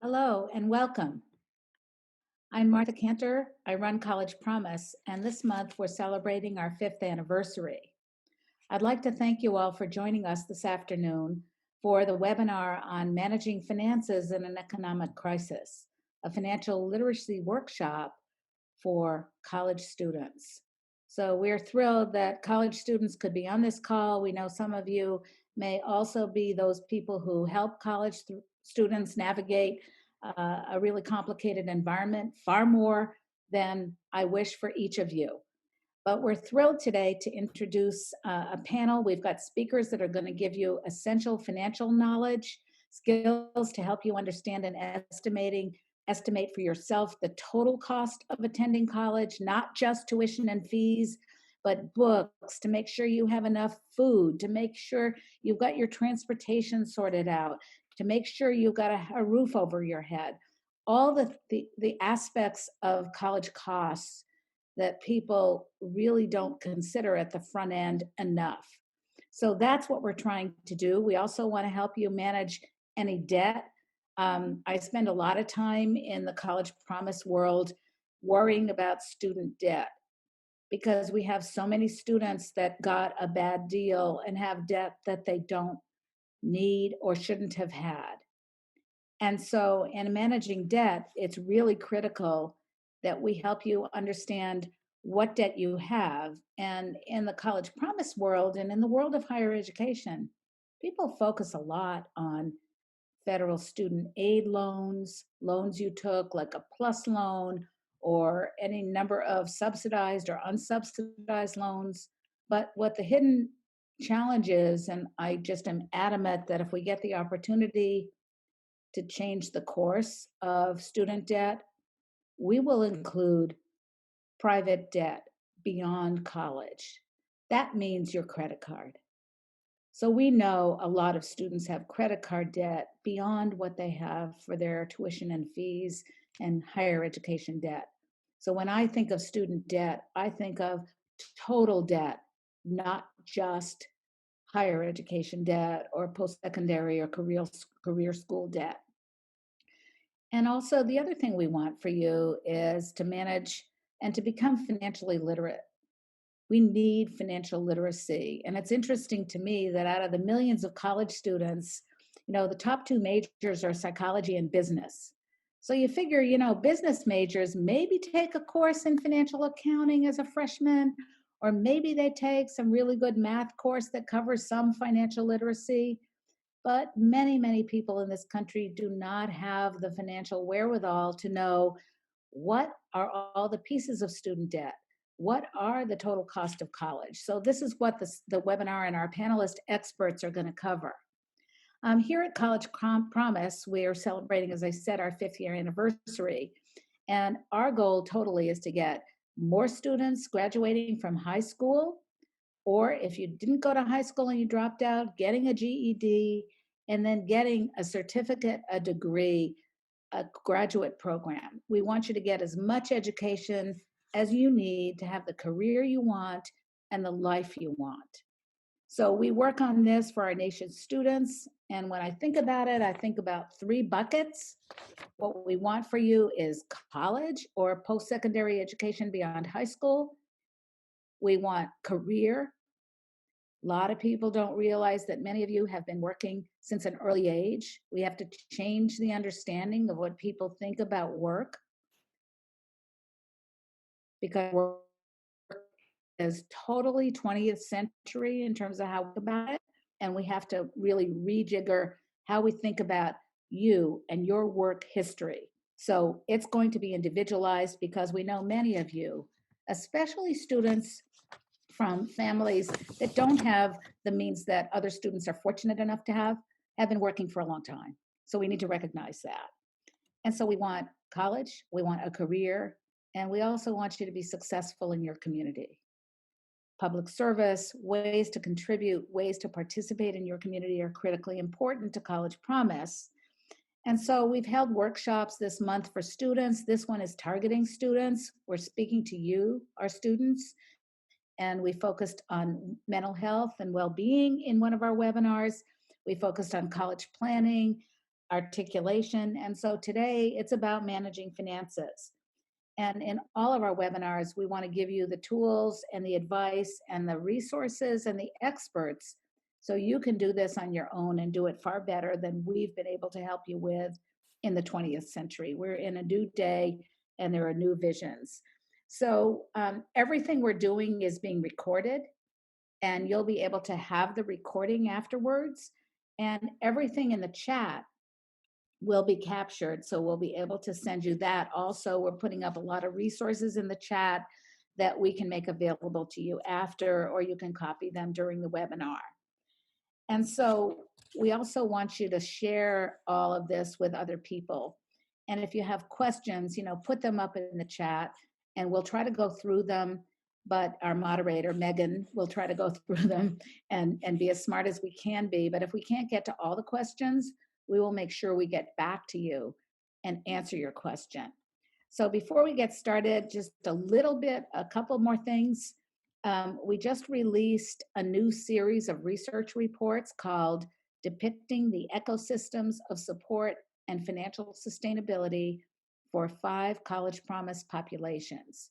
Hello and welcome. I'm Martha Kanter. I run College Promise, and this month we're celebrating our fifth anniversary. I'd like to thank you all for joining us this afternoon for the webinar on managing finances in an economic crisis, a financial literacy workshop for college students. So we're thrilled that college students could be on this call. We know some of you may also be those people who help college students navigate a really complicated environment, far more than I wish for each of you. But we're thrilled today to introduce a panel. We've got speakers that are going to give you essential financial knowledge, skills to help you understand and estimate for yourself the total cost of attending college, not just tuition and fees, but books, to make sure you have enough food, to make sure you've got your transportation sorted out, to make sure you've got a roof over your head. All the aspects of college costs that people really don't consider at the front end enough. So that's what we're trying to do. We also want to help you manage any debt. I spend a lot of time in the College Promise world worrying about student debt because we have so many students that got a bad deal and have debt that they don't need or shouldn't have had. And so, in managing debt, it's really critical that we help you understand what debt you have. And in the College Promise world and in the world of higher education, people focus a lot on federal student aid loans, loans you took, like a PLUS loan, or any number of subsidized or unsubsidized loans. But what the hidden challenge is, and I just am adamant that if we get the opportunity to change the course of student debt, we will include private debt beyond college. That means your credit card. So we know a lot of students have credit card debt beyond what they have for their tuition and fees and higher education debt. So when I think of student debt, I think of total debt, not just higher education debt or post-secondary or career school debt. And also, the other thing we want for you is to manage and to become financially literate. We need financial literacy. And it's interesting to me that out of the millions of college students, the top two majors are psychology and business. So you figure, business majors maybe take a course in financial accounting as a freshman, or maybe they take some really good math course that covers some financial literacy. But many, many people in this country do not have the financial wherewithal to know what are all the pieces of student debt. What are the total cost of college? So this is what the webinar and our panelist experts are going to cover. Here at College Promise, we are celebrating, as I said, our fifth year anniversary. And our goal totally is to get more students graduating from high school, or if you didn't go to high school and you dropped out, getting a GED, and then getting a certificate, a degree, a graduate program. We want you to get as much education as you need to have the career you want and the life you want. So we work on this for our nation's students. And when I think about it, I think about three buckets. What we want for you is college or post-secondary education beyond high school. We want career. A lot of people don't realize that many of you have been working since an early age. We have to change the understanding of what people think about work, because work is totally 20th century in terms of how we think about it. And we have to really rejigger how we think about you and your work history. So it's going to be individualized because we know many of you, especially students from families that don't have the means that other students are fortunate enough to have been working for a long time. So we need to recognize that. And so we want college, we want a career, and we also want you to be successful in your community. Public service, ways to contribute, ways to participate in your community are critically important to College Promise. And so we've held workshops this month for students. This one is targeting students. We're speaking to you, our students, and we focused on mental health and well-being in one of our webinars. We focused on college planning. articulation. And so today it's about managing finances. And in all of our webinars, we want to give you the tools and the advice and the resources and the experts so you can do this on your own and do it far better than we've been able to help you with in the 20th century. We're in a new day and there are new visions. So everything we're doing is being recorded, and you'll be able to have the recording afterwards. And everything in the chat will be captured. So we'll be able to send you that. Also, we're putting up a lot of resources in the chat that we can make available to you after, or you can copy them during the webinar. And so we also want you to share all of this with other people. And if you have questions, put them up in the chat and we'll try to go through them. But our moderator, Megan, will try to go through them and be as smart as we can be. But if we can't get to all the questions, we will make sure we get back to you and answer your question. So before we get started, just a couple more things. We just released a new series of research reports called Depicting the Ecosystems of Support and Financial Sustainability for 5 College Promise Populations.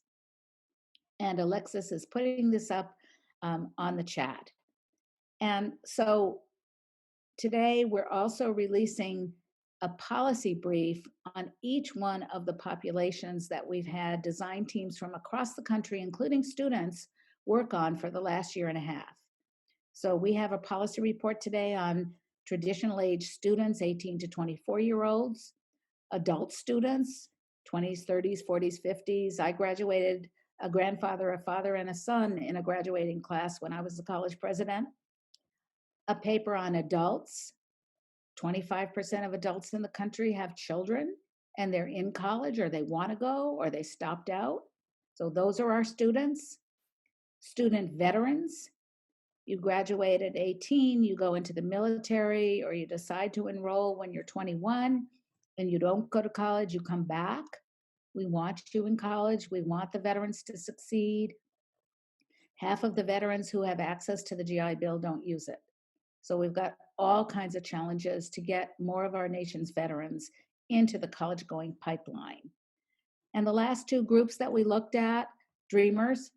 And Alexis is putting this up on the chat. And so today we're also releasing a policy brief on each one of the populations that we've had design teams from across the country, including students, work on for the last year and a half. So we have a policy report today on traditional age students, 18 to 24-year-olds, adult students, 20s, 30s, 40s, 50s. I graduated a grandfather, a father, and a son in a graduating class when I was the college president. A paper on adults. 25% of adults in the country have children and they're in college or they want to go or they stopped out. So those are our students. Student veterans. You graduate at 18, you go into the military, or you decide to enroll when you're 21 and you don't go to college, you come back. We want you in college. We want the veterans to succeed. Half of the veterans who have access to the GI Bill don't use it. So we've got all kinds of challenges to get more of our nation's veterans into the college-going pipeline. And the last 2 groups that we looked at, dreamers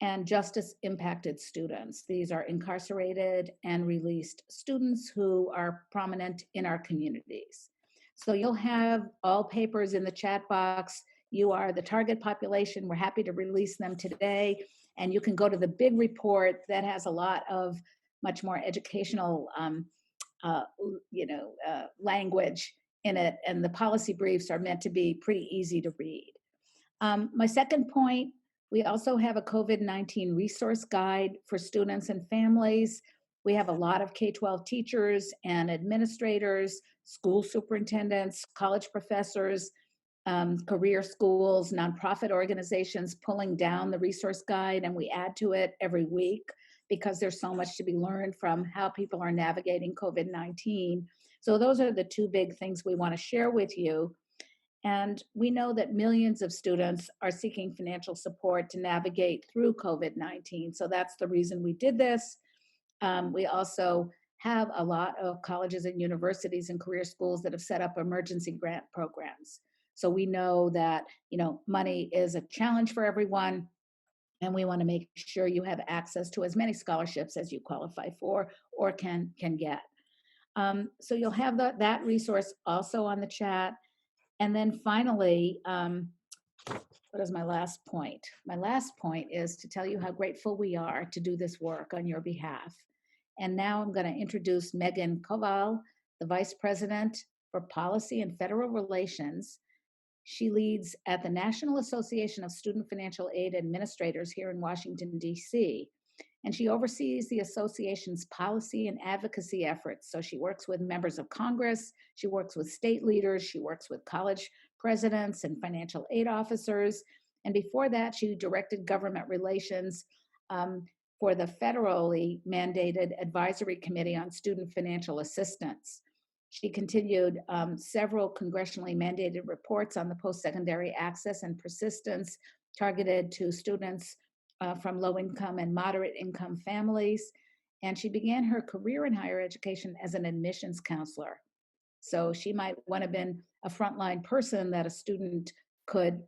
and justice-impacted students. These are incarcerated and released students who are prominent in our communities. So you'll have all papers in the chat box. You are the target population. We're happy to release them today. And you can go to the big report that has a lot of much more educational language in it. And the policy briefs are meant to be pretty easy to read. My second point, we also have a COVID-19 resource guide for students and families. We have a lot of K-12 teachers and administrators, school superintendents, college professors, career schools, nonprofit organizations pulling down the resource guide, and we add to it every week because there's so much to be learned from how people are navigating COVID-19. So those are the 2 big things we want to share with you. And we know that millions of students are seeking financial support to navigate through COVID-19. So that's the reason we did this. We also have a lot of colleges and universities and career schools that have set up emergency grant programs. So we know that, money is a challenge for everyone, and we want to make sure you have access to as many scholarships as you qualify for or can get. So you'll have that resource also on the chat. And then finally, what is my last point? My last point is to tell you how grateful we are to do this work on your behalf. And now I'm going to introduce Megan Coval, the Vice President for Policy and Federal Relations. She leads at the National Association of Student Financial Aid Administrators here in Washington, D.C., and she oversees the association's policy and advocacy efforts. So she works with members of Congress, she works with state leaders, she works with college presidents and financial aid officers. And before that, she directed government relations for the federally mandated Advisory Committee on Student Financial Assistance. She continued several congressionally mandated reports on the post-secondary access and persistence targeted to students from low-income and moderate-income families. And she began her career in higher education as an admissions counselor. So she might want to have been a frontline person that a student could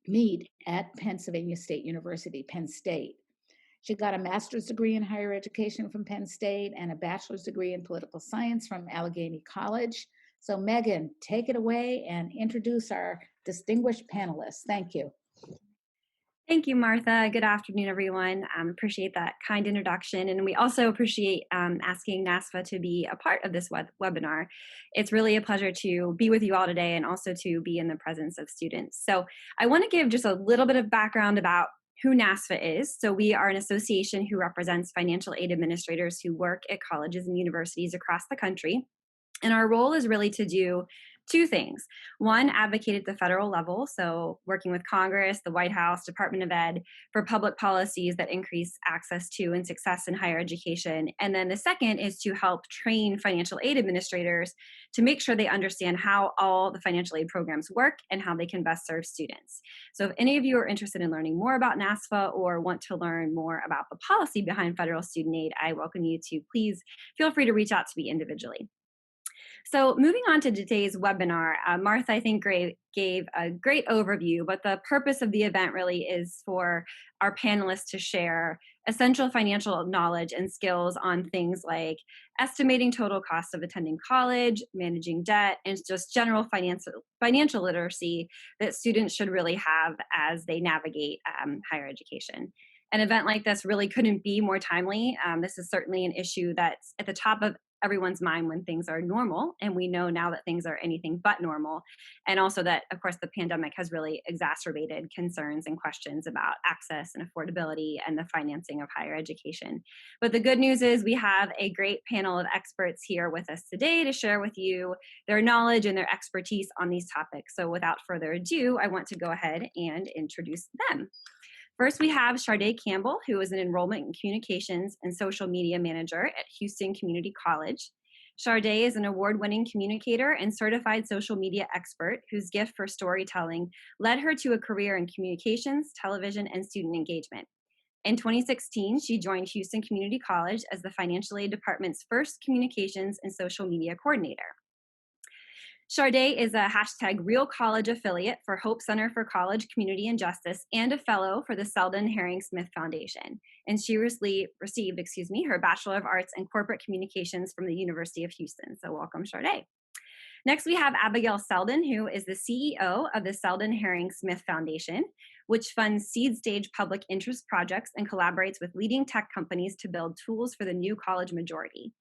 meet at Pennsylvania State University, Penn State. She got a master's degree in higher education from Penn State and a bachelor's degree in political science from Allegheny College. So Megan, take it away and introduce our distinguished panelists. Thank you. Thank you, Martha. Good afternoon, everyone. Appreciate that kind introduction. And we also appreciate asking NASFA to be a part of this webinar. It's really a pleasure to be with you all today and also to be in the presence of students. So I want to give just a little bit of background about who NASFA is. So we are an association who represents financial aid administrators who work at colleges and universities across the country. And our role is really to do two things. One, advocate at the federal level, so working with Congress, the White House, Department of Ed, for public policies that increase access to and success in higher education. And then the second is to help train financial aid administrators to make sure they understand how all the financial aid programs work and how they can best serve students. So if any of you are interested in learning more about NASFA or want to learn more about the policy behind federal student aid, I welcome you to please feel free to reach out to me individually. So moving on to today's webinar, Martha, I think, gave a great overview, but the purpose of the event really is for our panelists to share essential financial knowledge and skills on things like estimating total cost of attending college, managing debt, and just general financial literacy that students should really have as they navigate higher education. An event like this really couldn't be more timely. This is certainly an issue that's at the top of everyone's mind when things are normal, and we know now that things are anything but normal, and also that, of course, the pandemic has really exacerbated concerns and questions about access and affordability and the financing of higher education. But the good news is we have a great panel of experts here with us today to share with you their knowledge and their expertise on these topics. So without further ado, I want to go ahead and introduce them. First, we have Shar-day Campbell, who is an enrollment and communications and social media manager at Houston Community College. Shar-day is an award-winning communicator and certified social media expert whose gift for storytelling led her to a career in communications, television, and student engagement. In 2016, she joined Houston Community College as the financial aid department's first communications and social media coordinator. Shar-day is a #RealCollege affiliate for Hope Center for College, Community, and Justice and a fellow for the Seldin Herring Smith Foundation. And she received her Bachelor of Arts in Corporate Communications from the University of Houston. So welcome, Shar-day. Next, we have Abigail Seldin, who is the CEO of the Seldin Herring Smith Foundation, which funds seed-stage public interest projects and collaborates with leading tech companies to build tools for the new college majority.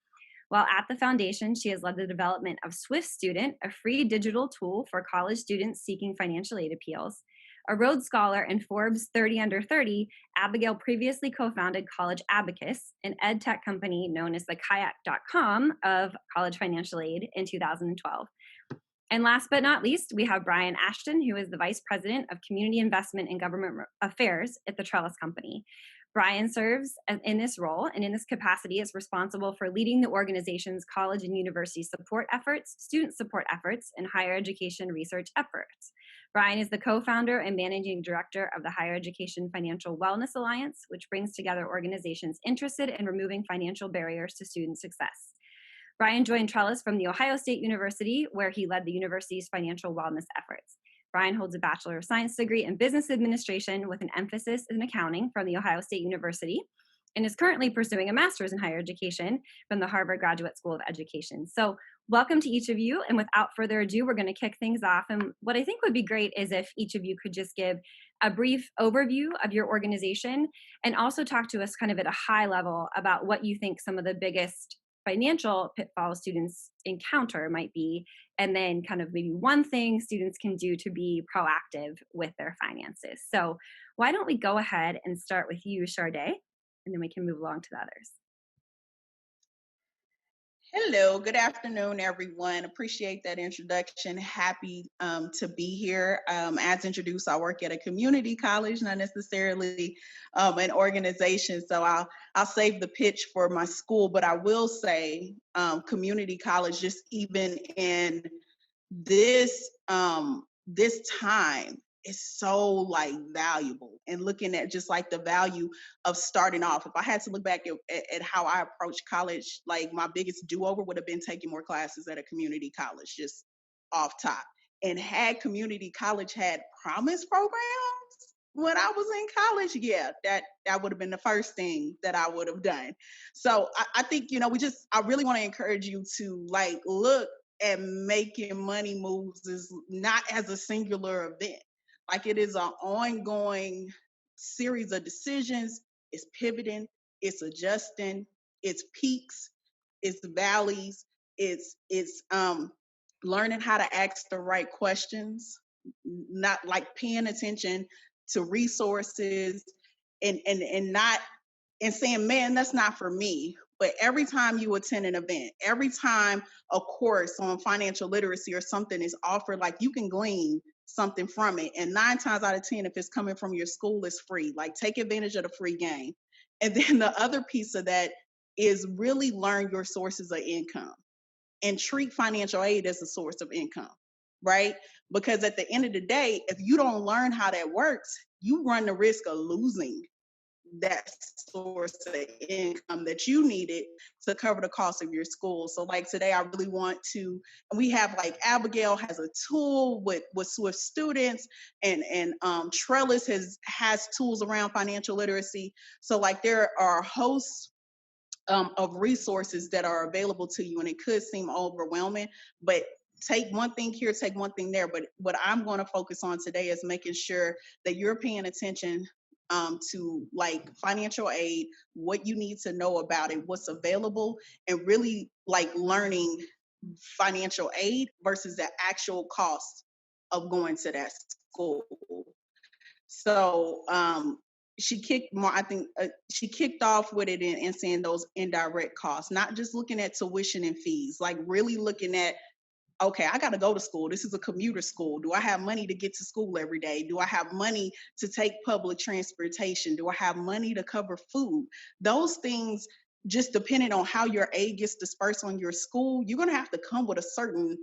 While at the foundation, she has led the development of Swift Student, a free digital tool for college students seeking financial aid appeals. A Rhodes Scholar and Forbes 30 Under 30, Abigail previously co-founded College Abacus, an ed tech company known as the kayak.com of college financial aid in 2012. And last but not least, we have Bryan Ashton, who is the Vice President of Community Investment and Government Affairs at the Trellis Company. Bryan serves in this role and in this capacity is responsible for leading the organization's college and university support efforts, student support efforts, and higher education research efforts. Bryan is the co-founder and managing director of the Higher Education Financial Wellness Alliance, which brings together organizations interested in removing financial barriers to student success. Bryan joined Trellis from The Ohio State University, where he led the university's financial wellness efforts. Bryan holds a Bachelor of Science degree in Business Administration with an emphasis in accounting from The Ohio State University, and is currently pursuing a master's in higher education from the Harvard Graduate School of Education. So welcome to each of you, and without further ado, we're going to kick things off. And what I think would be great is if each of you could just give a brief overview of your organization and also talk to us kind of at a high level about what you think some of the biggest financial pitfalls students encounter might be, and then kind of maybe one thing students can do to be proactive with their finances. So why don't we go ahead and start with you, Shar-day, and then we can move along to the others. Hello, good afternoon, everyone. Appreciate that introduction. Happy to be here. As introduced, I work at a community college, not necessarily an organization. So I'll save the pitch for my school, but I will say community college, just even in this time, is so like valuable, and looking at just like the value of starting off. If I had to look back at how I approached college, like my biggest do-over would have been taking more classes at a community college, just off top. And had community college had promise programs when I was in college, yeah, that would have been the first thing that I would have done. So I think, I really want to encourage you to like look at making money moves is not as a singular event. Like it is an ongoing series of decisions. It's pivoting, it's adjusting, it's peaks, it's valleys, it's learning how to ask the right questions, not like paying attention to resources, and not and saying, man, that's not for me. But every time you attend an event, every time a course on financial literacy or something is offered, like you can glean something from it. And 9 times out of 10, if it's coming from your school, it's free. Like take advantage of the free game. And then the other piece of that is really learn your sources of income and treat financial aid as a source of income, right? Because at the end of the day, if you don't learn how that works, you run the risk of losing that source of income that you needed to cover the cost of your school. So like today, I really want to, and we have like Abigail has a tool with Swift students, and Trellis has tools around financial literacy. So like there are hosts of resources that are available to you, and it could seem overwhelming, but take one thing here, take one thing there. But what I'm going to focus on today is making sure that you're paying attention to like financial aid, what you need to know about it, what's available, and really like learning financial aid versus the actual cost of going to that school. So she kicked off with it and saying those indirect costs, not just looking at tuition and fees, like really looking at, okay, I got to go to school. This is a commuter school. Do I have money to get to school every day? Do I have money to take public transportation? Do I have money to cover food? Those things, just depending on how your aid gets dispersed on your school, you're going to have to come with a certain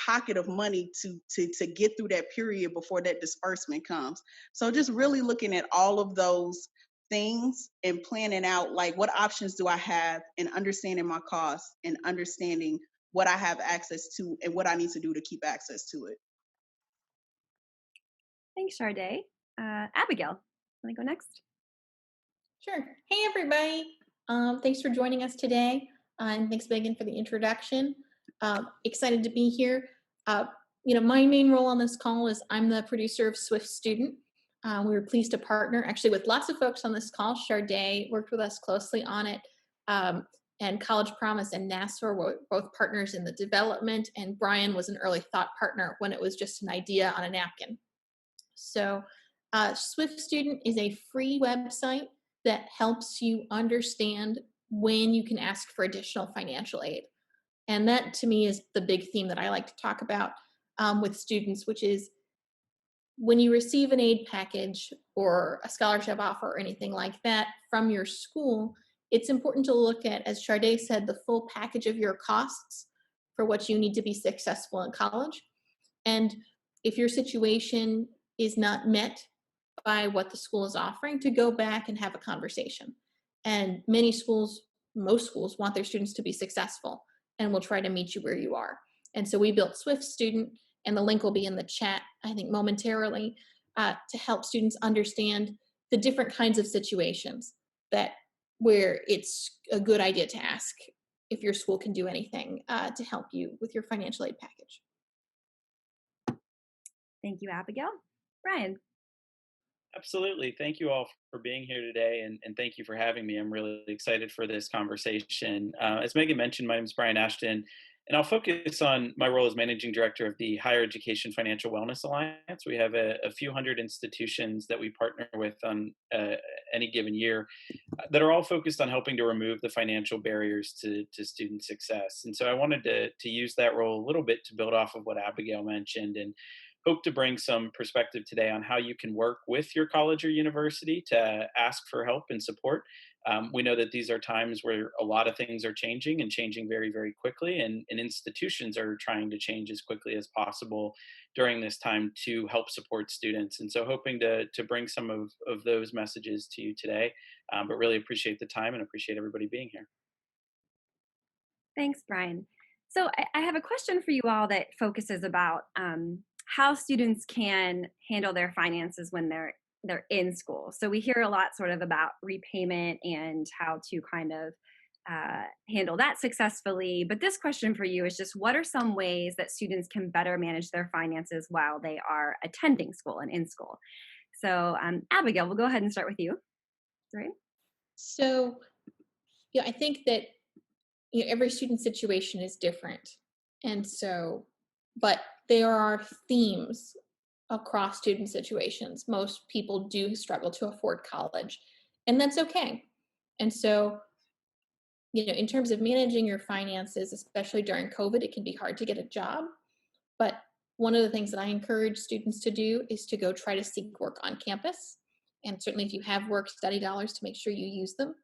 pocket of money to get through that period before that disbursement comes. So just really looking at all of those things and planning out like what options do I have, and understanding my costs and understanding what I have access to and what I need to do to keep access to it. Thanks, Shar-day. Abigail, want to go next? Sure. Hey, everybody. Thanks for joining us today. And thanks, Megan, for the introduction. Excited to be here. My main role on this call is I'm the producer of Swift Student. We were pleased to partner actually with lots of folks on this call. Shar-day worked with us closely on it. And College Promise and NASFA were both partners in the development, and Bryan was an early thought partner when it was just an idea on a napkin. So Swift Student is a free website that helps you understand when you can ask for additional financial aid. And that to me is the big theme that I like to talk about with students, which is when you receive an aid package or a scholarship offer or anything like that from your school, it's important to look at, as Shar-day said, the full package of your costs for what you need to be successful in college. And if your situation is not met by what the school is offering, to go back and have a conversation. And most schools want their students to be successful and will try to meet you where you are. And so we built Swift Student, and the link will be in the chat, I think, momentarily, to help students understand the different kinds of situations where it's a good idea to ask if your school can do anything to help you with your financial aid package. Thank you, Abigail. Bryan. Absolutely. Thank you all for being here today, and thank you for having me. I'm really excited for this conversation. As Megan mentioned, my name is Bryan Ashton, and I'll focus on my role as Managing Director of the Higher Education Financial Wellness Alliance. We have a few hundred institutions that we partner with on any given year that are all focused on helping to remove the financial barriers to student success. And so I wanted to use that role a little bit to build off of what Abigail mentioned and hope to bring some perspective today on how you can work with your college or university to ask for help and support. We know that these are times where a lot of things are changing and changing very, very quickly, and institutions are trying to change as quickly as possible during this time to help support students. And so, hoping to bring some of those messages to you today, but really appreciate the time and appreciate everybody being here. Thanks, Brian. So I have a question for you all that focuses about how students can handle their finances when they're in school. So we hear a lot sort of about repayment and how to kind of handle that successfully. But this question for you is just what are some ways that students can better manage their finances while they are attending school and in school? So Abigail, we'll go ahead and start with you. Right? So, I think that every student situation is different, and so, but there are themes across student situations. Most people do struggle to afford college, and that's okay. And so, in terms of managing your finances, especially during COVID, it can be hard to get a job. But one of the things that I encourage students to do is to go try to seek work on campus. And certainly, if you have work study dollars, to make sure you use them.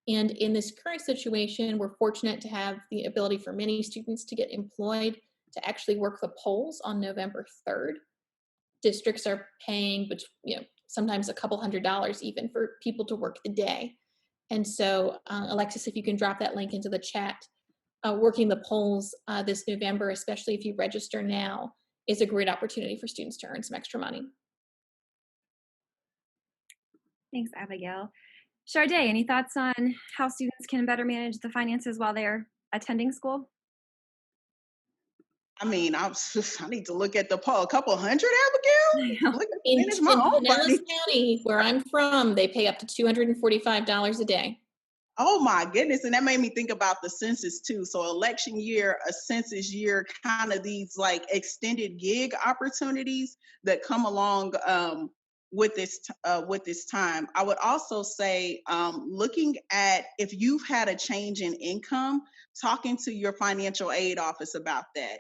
And in this current situation, we're fortunate to have the ability for many students to get employed to actually work the polls on November 3rd. Districts are paying, but sometimes a couple $100s even for people to work the day. And so, Alexis, if you can drop that link into the chat, working the polls this November, especially if you register now, is a great opportunity for students to earn some extra money. Thanks, Abigail. Shar-day, any thoughts on how students can better manage the finances while they're attending school? I mean, I need to look at the poll. A couple hundred, Abigail? Look at In manage my own Pinellas money. County, where I'm from, they pay up to $245 a day. Oh my goodness. And that made me think about the census too. So election year, a census year, kind of these like extended gig opportunities that come along with this time. I would also say looking at if you've had a change in income, talking to your financial aid office about that.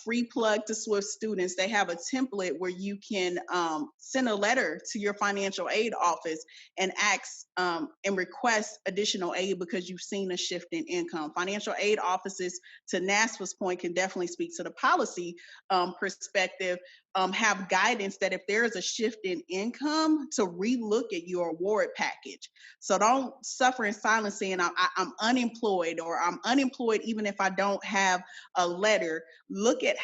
Free plug to Swift students. They have a template where you can send a letter to your financial aid office and ask and request additional aid because you've seen a shift in income. Financial aid offices, to NASFA's point, can definitely speak to the policy perspective, have guidance that if there is a shift in income, to relook at your award package. So don't suffer in silence saying I'm unemployed, or I'm unemployed even if I don't have a letter. Look at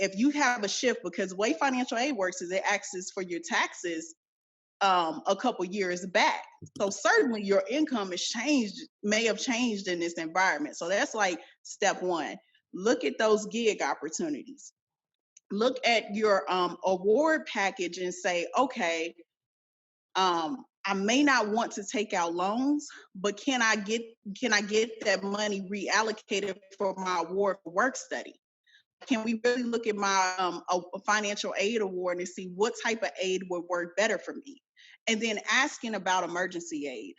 if you have a shift, because the way financial aid works is it asks for your taxes a couple years back. So certainly your income may have changed in this environment. So that's like step one. Look at those gig opportunities. Look at your award package and say, okay, I may not want to take out loans, but can I get that money reallocated for my award for work study? Can we really look at my financial aid award and see what type of aid would work better for me? And then asking about emergency aid.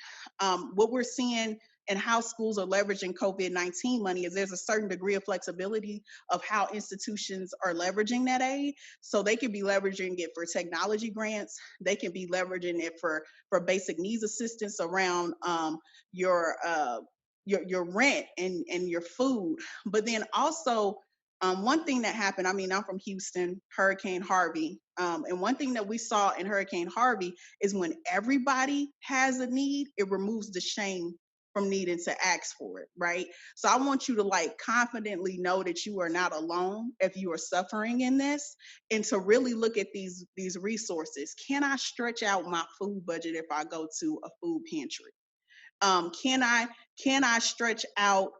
What we're seeing and how schools are leveraging COVID-19 money is there's a certain degree of flexibility of how institutions are leveraging that aid. So they could be leveraging it for technology grants. They can be leveraging it for basic needs assistance around your rent and your food. But then also, one thing that happened, I'm from Houston, Hurricane Harvey. And one thing that we saw in Hurricane Harvey is when everybody has a need, it removes the shame from needing to ask for it, right? So I want you to confidently know that you are not alone if you are suffering in this, and to really look at these resources. Can I stretch out my food budget if I go to a food pantry? Can I stretch out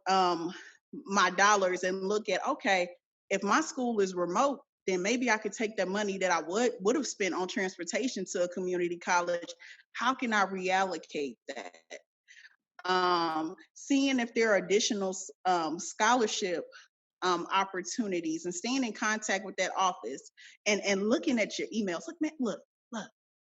my dollars and look at, okay, if my school is remote, then maybe I could take that money that I would have spent on transportation to a community college. How can I reallocate that? Seeing if there are additional scholarship opportunities, and staying in contact with that office, and looking at your emails. Look, man, look.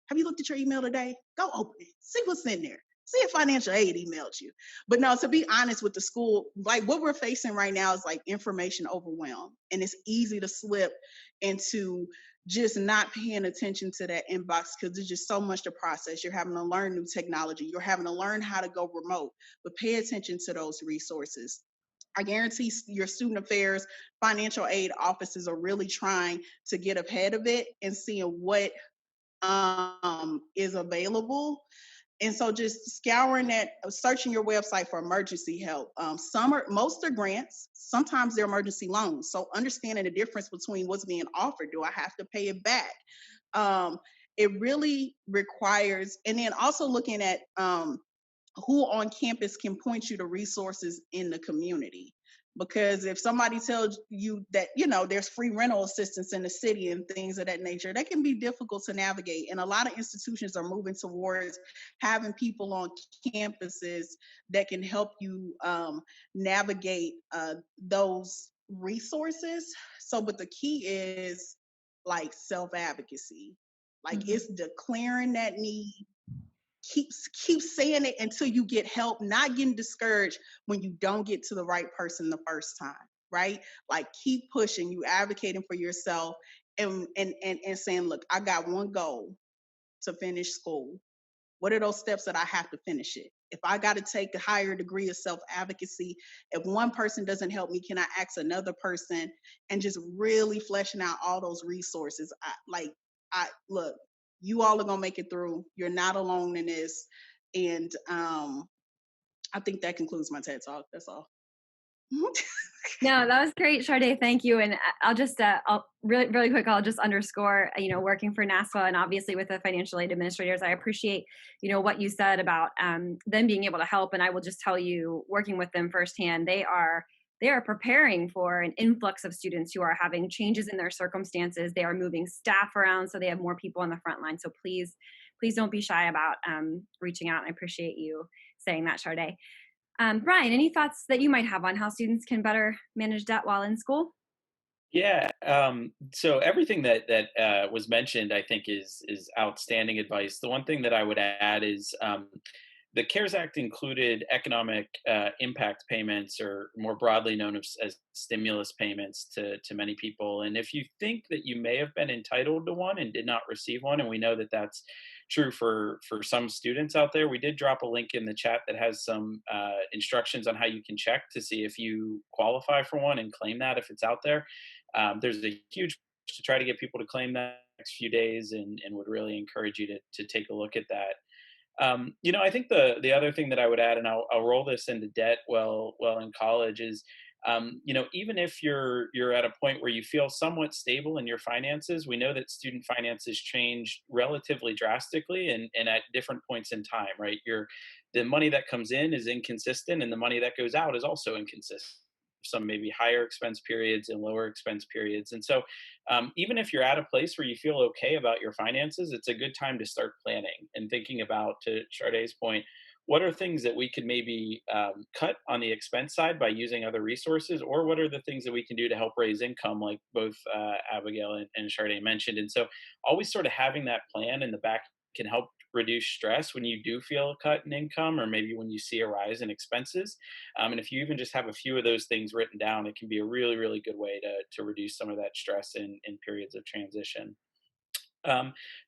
Have you looked at your email today? Go open it. See what's in there. see if financial aid emailed you. But no, to be honest with the school, like what we're facing right now is like information overwhelm. And it's easy to slip into just not paying attention to that inbox because there's just so much to process. You're having to learn new technology. You're having to learn how to go remote, but pay attention to those resources. I guarantee your student affairs, financial aid offices are really trying to get ahead of it and seeing what is available. And so just scouring that, searching your website for emergency help. Most are grants, sometimes they're emergency loans. So understanding the difference between what's being offered, do I have to pay it back? It really requires, and then also looking at who on campus can point you to resources in the community. Because if somebody tells you that, there's free rental assistance in the city and things of that nature, that can be difficult to navigate. And a lot of institutions are moving towards having people on campuses that can help you navigate those resources. So, but the key is like self-advocacy. Like it's declaring that need, keep saying it until you get help, not getting discouraged when you don't get to the right person the first time, right? Like keep pushing, you advocating for yourself, and saying, look, I got one goal, to finish school. What are those steps that I have to finish it? If I got to take a higher degree of self-advocacy, if one person doesn't help me, can I ask another person? And just really fleshing out all those resources. Look, you all are gonna make it through. You're not alone in this. And I think that concludes my TED Talk. That's all. No, that was great, Shar-day. Thank you. And I'll just, I'll really, really quick, I'll just underscore, working for NASFA and obviously with the financial aid administrators, I appreciate, what you said about them being able to help. And I will just tell you, working with them firsthand, they are preparing for an influx of students who are having changes in their circumstances. They are moving staff around, so they have more people on the front line. So please don't be shy about reaching out. And I appreciate you saying that, Shar-day. Bryan, any thoughts that you might have on how students can better manage debt while in school? Yeah. So everything that was mentioned, I think, is outstanding advice. The one thing that I would add is the CARES Act included economic impact payments, or more broadly known as stimulus payments, to many people. And if you think that you may have been entitled to one and did not receive one, and we know that that's true for some students out there, we did drop a link in the chat that has some instructions on how you can check to see if you qualify for one and claim that if it's out there. There's a huge push to try to get people to claim that next few days, and would really encourage you to take a look at that. I think the other thing that I would add, and I'll roll this into debt well in college, is even if you're at a point where you feel somewhat stable in your finances, we know that student finances change relatively drastically and at different points in time, right? The money that comes in is inconsistent, and the money that goes out is also inconsistent. Some maybe higher expense periods and lower expense periods. And so even if you're at a place where you feel okay about your finances, it's a good time to start planning and thinking about, to Shar-day's point, what are things that we could maybe cut on the expense side by using other resources, or what are the things that we can do to help raise income, like both Abigail and Shar-day mentioned. And so always sort of having that plan in the back can help reduce stress when you do feel a cut in income, or maybe when you see a rise in expenses. And if you even just have a few of those things written down, it can be a really, really good way to reduce some of that stress in periods of transition.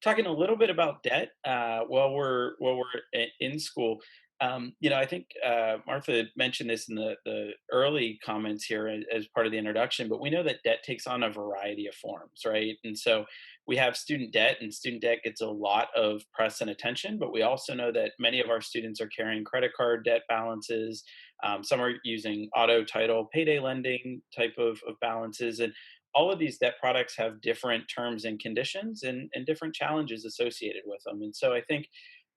Talking a little bit about debt while we're in school. I think Martha mentioned this in the early comments here as part of the introduction, but we know that debt takes on a variety of forms, right? And so we have student debt, and student debt gets a lot of press and attention, but we also know that many of our students are carrying credit card debt balances. Some are using auto, title, payday lending type of balances. And all of these debt products have different terms and conditions, and different challenges associated with them. And so I think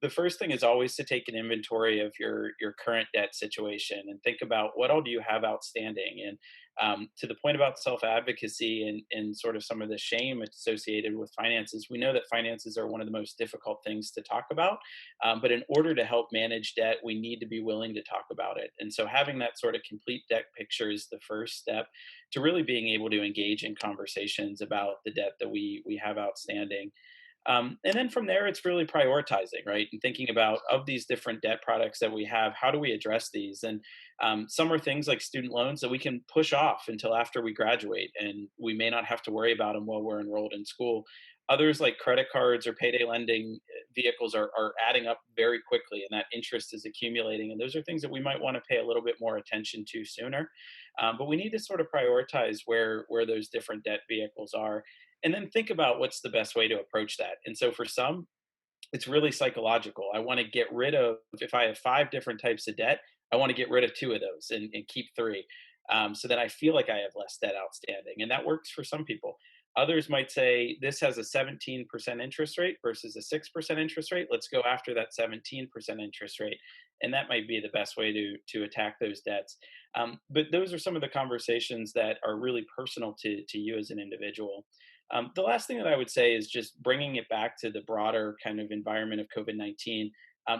the first thing is always to take an inventory of your current debt situation and think about what all do you have outstanding. And to the point about self-advocacy and sort of some of the shame associated with finances, we know that finances are one of the most difficult things to talk about. But in order to help manage debt, we need to be willing to talk about it. And so having that sort of complete debt picture is the first step to really being able to engage in conversations about the debt that we have outstanding. And then from there, it's really prioritizing, right? And thinking about of these different debt products that we have, how do we address these? And some are things like student loans that we can push off until after we graduate, and we may not have to worry about them while we're enrolled in school. Others, like credit cards or payday lending vehicles, are adding up very quickly, and that interest is accumulating. And those are things that we might want to pay a little bit more attention to sooner. But we need to sort of prioritize where those different debt vehicles are, and then think about what's the best way to approach that. And so for some, it's really psychological. I want to get rid of, if I have 5 different types of debt, I want to get rid of 2 of those and keep 3, so that I feel like I have less debt outstanding. And that works for some people. Others might say this has a 17% interest rate versus a 6% interest rate. Let's go after that 17% interest rate. And that might be the best way to attack those debts. But those are some of the conversations that are really personal to you as an individual. The last thing that I would say is just bringing it back to the broader kind of environment of COVID-19.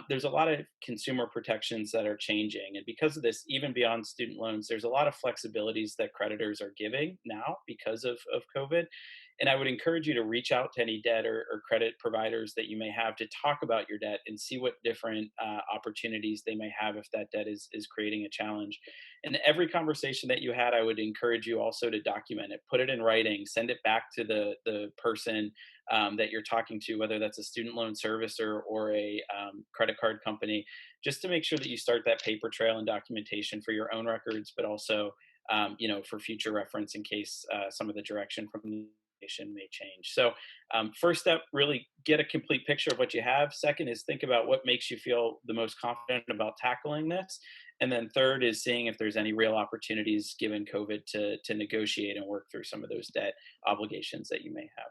There's a lot of consumer protections that are changing. And because of this, even beyond student loans, there's a lot of flexibilities that creditors are giving now because of COVID. And I would encourage you to reach out to any debt or credit providers that you may have to talk about your debt and see what different opportunities they may have if that debt is creating a challenge. And every conversation that you had, I would encourage you also to document it, put it in writing, send it back to the person that you're talking to, whether that's a student loan servicer or a credit card company, just to make sure that you start that paper trail and documentation for your own records, but also for future reference in case some of the direction from the may change. So first step, really get a complete picture of what you have. Second is think about what makes you feel the most confident about tackling this. And then third is seeing if there's any real opportunities given COVID to negotiate and work through some of those debt obligations that you may have.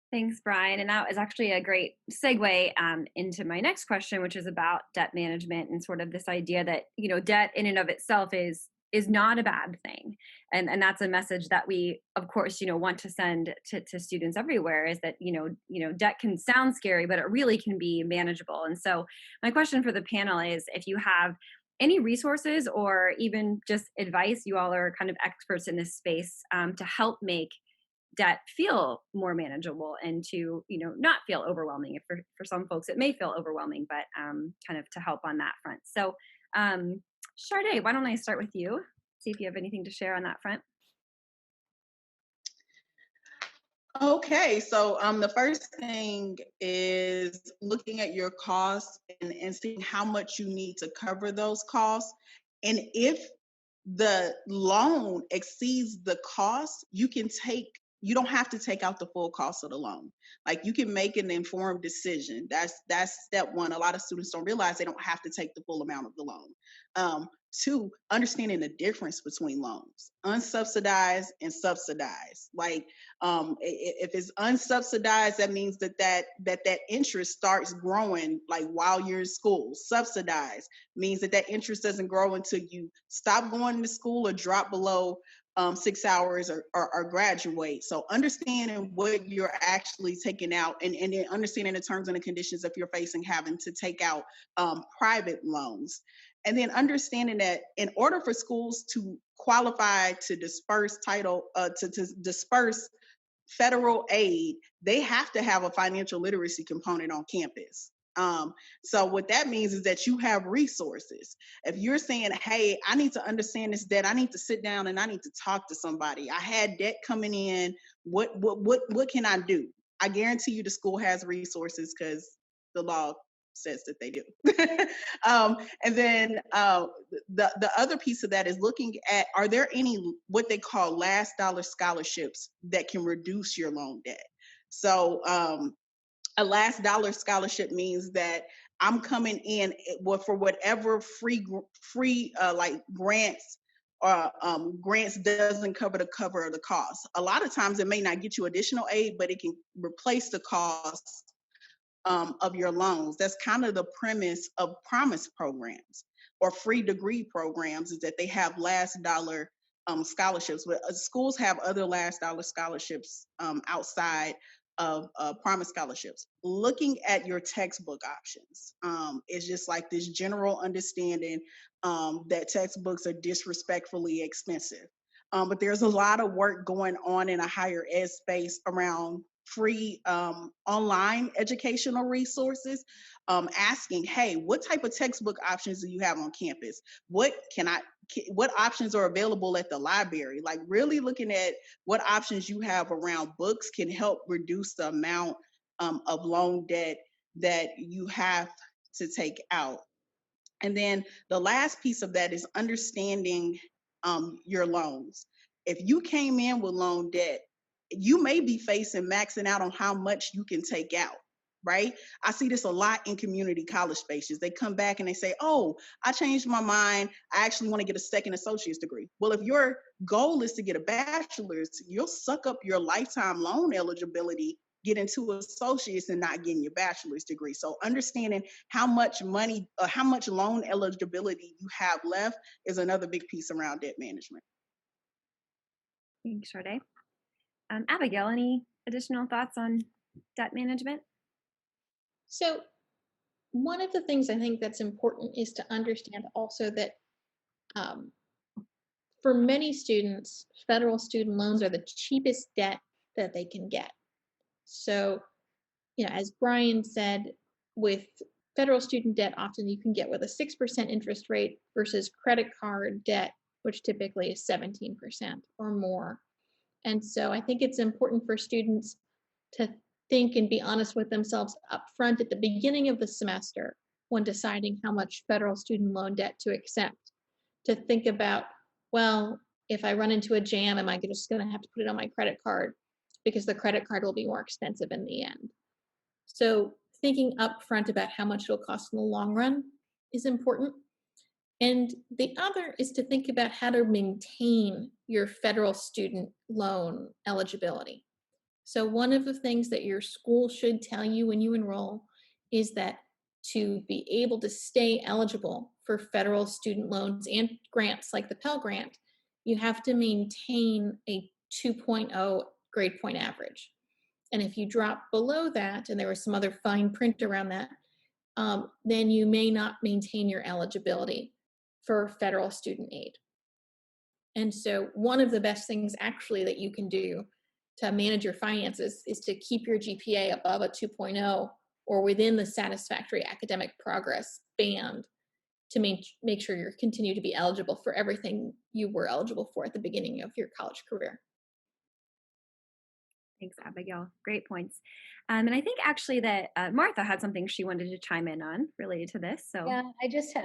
Thanks, Brian. And that was actually a great segue into my next question, which is about debt management and sort of this idea that debt in and of itself is not a bad thing, and that's a message that we, of course, want to send to students everywhere. Is that debt can sound scary, but it really can be manageable. And so, my question for the panel is, if you have any resources or even just advice, you all are kind of experts in this space, to help make debt feel more manageable and to not feel overwhelming. If for some folks it may feel overwhelming, but kind of to help on that front. So Shar-day, why don't I start with you, see if you have anything to share on that front. Okay, so the first thing is looking at your costs and seeing how much you need to cover those costs. And if the loan exceeds the cost, you don't have to take out the full cost of the loan. Like, you can make an informed decision. That's step one. A lot of students don't realize they don't have to take the full amount of the loan. 2, understanding the difference between loans, unsubsidized and subsidized. Like, if it's unsubsidized, that means that interest starts growing like while you're in school. Subsidized means that interest doesn't grow until you stop going to school or drop below 6 hours or graduate. So understanding what you're actually taking out, and then understanding the terms and the conditions if you're facing having to take out private loans. And then understanding that in order for schools to qualify to disperse to disperse federal aid, they have to have a financial literacy component on campus. So what that means is that you have resources. If you're saying, hey, I need to understand this debt, I need to sit down and I need to talk to somebody. I had debt coming in. What can I do? I guarantee you the school has resources because the law says that they do. And then the other piece of that is looking at, are there any what they call last dollar scholarships that can reduce your loan debt? So a last dollar scholarship means that I'm coming in for whatever free like grants or grants doesn't cover the cost. A lot of times it may not get you additional aid, but it can replace the cost of your loans. That's kind of the premise of promise programs or free degree programs, is that they have last dollar scholarships. But schools have other last dollar scholarships outside of promise scholarships. Looking at your textbook options is just like this general understanding that textbooks are disrespectfully expensive. But there's a lot of work going on in a higher ed space around free online educational resources, asking, hey, what type of textbook options do you have on campus? What options are available at the library? Like really looking at what options you have around books can help reduce the amount of loan debt that you have to take out. And then the last piece of that is understanding your loans. If you came in with loan debt, you may be facing maxing out on how much you can take out, right? I see this a lot in community college spaces. They come back and they say, oh, I changed my mind. I actually want to get a second associate's degree. Well, if your goal is to get a bachelor's, you'll suck up your lifetime loan eligibility, get into associates and not getting your bachelor's degree. So understanding how much money, how much loan eligibility you have left is another big piece around debt management. Thanks, Shar-day. Abigail, any additional thoughts on debt management? So one of the things I think that's important is to understand also that for many students, federal student loans are the cheapest debt that they can get. So, as Bryan said, with federal student debt, often you can get with a 6% interest rate versus credit card debt, which typically is 17% or more. And so I think it's important for students to think and be honest with themselves up front at the beginning of the semester when deciding how much federal student loan debt to accept, to think about, well, if I run into a jam, am I just going to have to put it on my credit card because the credit card will be more expensive in the end? So thinking up front about how much it'll cost in the long run is important. And the other is to think about how to maintain your federal student loan eligibility. So one of the things that your school should tell you when you enroll is that to be able to stay eligible for federal student loans and grants like the Pell Grant, you have to maintain a 2.0 grade point average. And if you drop below that, and there was some other fine print around that, then you may not maintain your eligibility for federal student aid. And so one of the best things actually that you can do to manage your finances is to keep your GPA above a 2.0 or within the satisfactory academic progress band to make sure you continue to be eligible for everything you were eligible for at the beginning of your college career. Thanks, Abigail. Great points. And I think actually that Martha had something she wanted to chime in on related to this. So Yeah,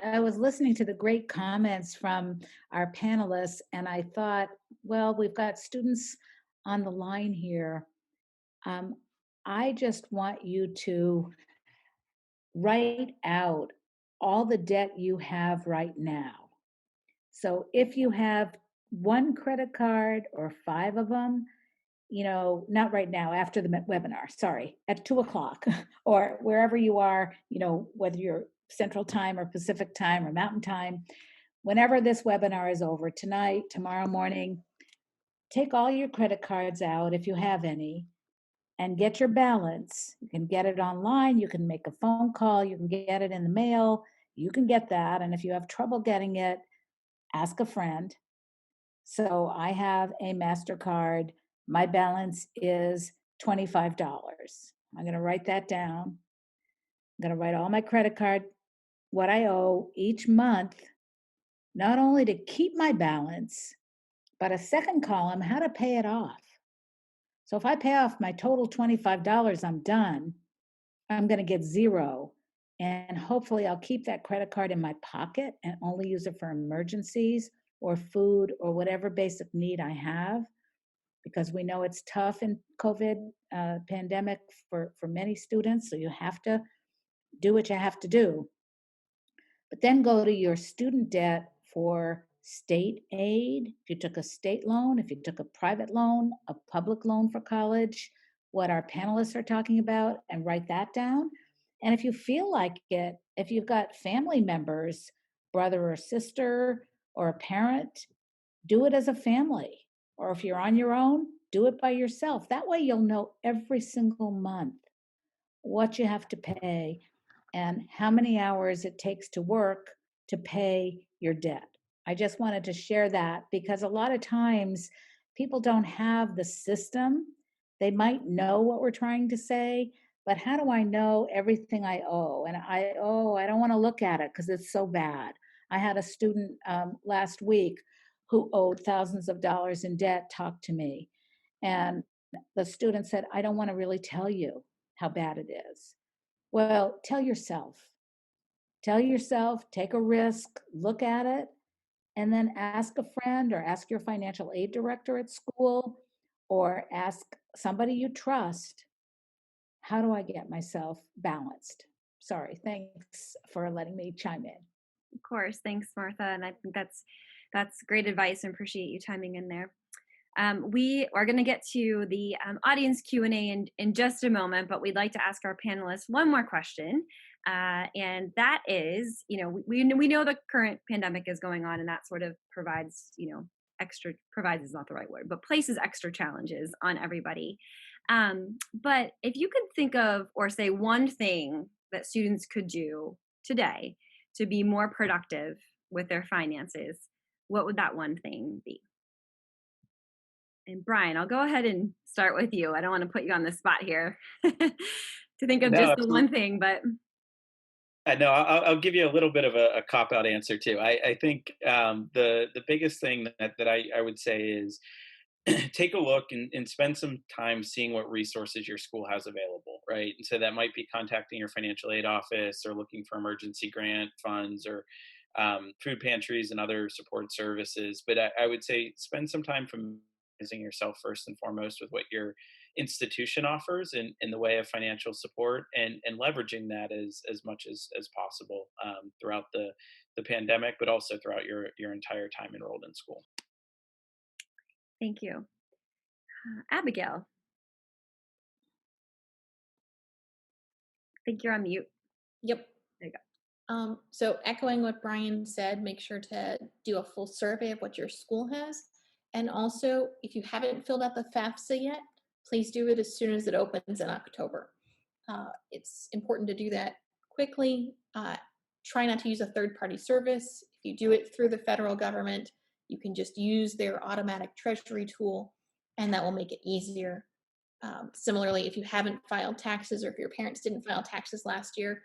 I was listening to the great comments from our panelists, and I thought, well, we've got students on the line here. I just want you to write out all the debt you have right now. So if you have one credit card or 5 of them, not right now, after the webinar, sorry, at 2:00 or wherever you are, whether you're Central Time or Pacific Time or Mountain Time, whenever this webinar is over, tonight, tomorrow morning, take all your credit cards out if you have any and get your balance. You can get it online, you can make a phone call, you can get it in the mail, you can get that. And if you have trouble getting it, ask a friend. So I have a MasterCard. My balance is $25. I'm going to write that down. I'm going to write all my credit card, what I owe each month, not only to keep my balance, but a second column, how to pay it off. So if I pay off my total $25, I'm done. I'm going to get 0. And hopefully I'll keep that credit card in my pocket and only use it for emergencies or food or whatever basic need I have, because we know it's tough in COVID pandemic for many students. So you have to do what you have to do. But then go to your student debt for state aid. If you took a state loan, if you took a private loan, a public loan for college, what our panelists are talking about, and write that down. And if you feel like it, if you've got family members, brother or sister or a parent, do it as a family. Or if you're on your own, do it by yourself. That way you'll know every single month what you have to pay and how many hours it takes to work to pay your debt. I just wanted to share that because a lot of times people don't have the system They might know what we're trying to say, but how do I know everything I owe? And I don't want to look at it because it's so bad. I had a student last week who owed thousands of dollars in debt talk to me. And the student said, I don't want to really tell you how bad it is. Well, tell yourself. Tell yourself, take a risk, look at it, and then ask a friend or ask your financial aid director at school or ask somebody you trust, how do I get myself balanced? Sorry, thanks for letting me chime in. Of course, thanks, Martha. And I think that's great advice, and appreciate you chiming in there. We are going to get to the audience Q&A in just a moment, but we'd like to ask our panelists one more question. And that is, we know the current pandemic is going on, and that sort of provides, provides is not the right word, but places extra challenges on everybody. But if you could think of or say one thing that students could do today to be more productive with their finances, what would that one thing be? And Bryan, I'll go ahead and start with you. I don't want to put you on the spot here to think of No, just the absolutely. one thing, but I know I'll give you a little bit of a cop-out answer too. I think the biggest thing that I would say is take a look and spend some time seeing what resources your school has available, right? And so that might be contacting your financial aid office or looking for emergency grant funds or food pantries and other support services. But I would say spend some time familiarizing yourself first and foremost with what your institution offers in the way of financial support and leveraging that as much as possible throughout the pandemic, but also throughout your entire time enrolled in school. thank you. Abigail, I think you're on mute. Yep. There you go. So echoing what Bryan said, make sure to do a full survey of what your school has. And also, if you haven't filled out the FAFSA yet, please do it as soon as it opens in October. It's important to do that quickly. Try not to use a third-party service. If you do it through the federal government, you can just use their automatic treasury tool, and that will make it easier. Similarly, if you haven't filed taxes or if your parents didn't file taxes last year,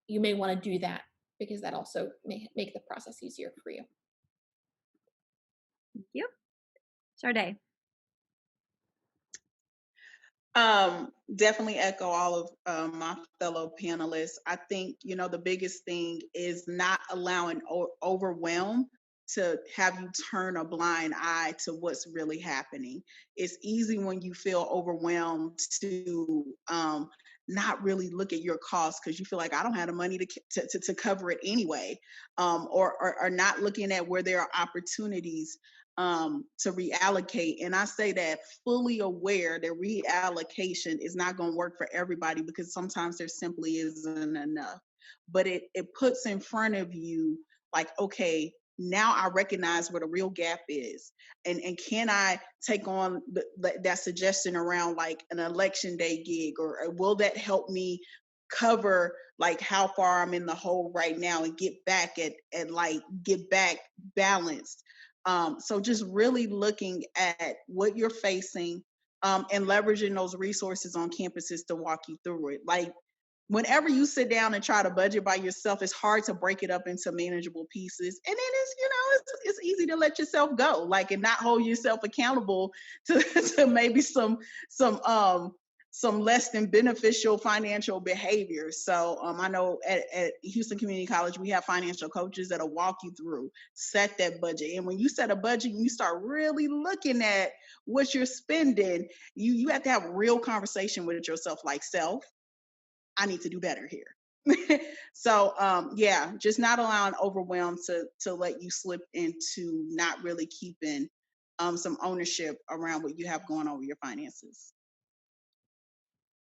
you may want to do that because that also may make the process easier for you. Thank you. Shar-day. Definitely echo all of my fellow panelists. I think, the biggest thing is not allowing overwhelm to have you turn a blind eye to what's really happening. It's easy when you feel overwhelmed to not really look at your costs because you feel like I don't have the money to cover it anyway, or not looking at where there are opportunities to reallocate. And I say that fully aware that reallocation is not going to work for everybody because sometimes there simply isn't enough. But it puts in front of you, like, okay, now I recognize where the real gap is. And can I take on that suggestion around like an election day gig, or will that help me cover like how far I'm in the hole right now and get back get back balanced. So just really looking at what you're facing and leveraging those resources on campuses to walk you through it. Like whenever you sit down and try to budget by yourself, it's hard to break it up into manageable pieces. And then it's easy to let yourself go, like, and not hold yourself accountable to maybe some less than beneficial financial behavior. So I know at Houston Community College, we have financial coaches that'll walk you through, set that budget. And when you set a budget, you start really looking at what you're spending. You have to have a real conversation with yourself, like, self, I need to do better here. So yeah, just not allowing overwhelm to let you slip into not really keeping some ownership around what you have going on with your finances.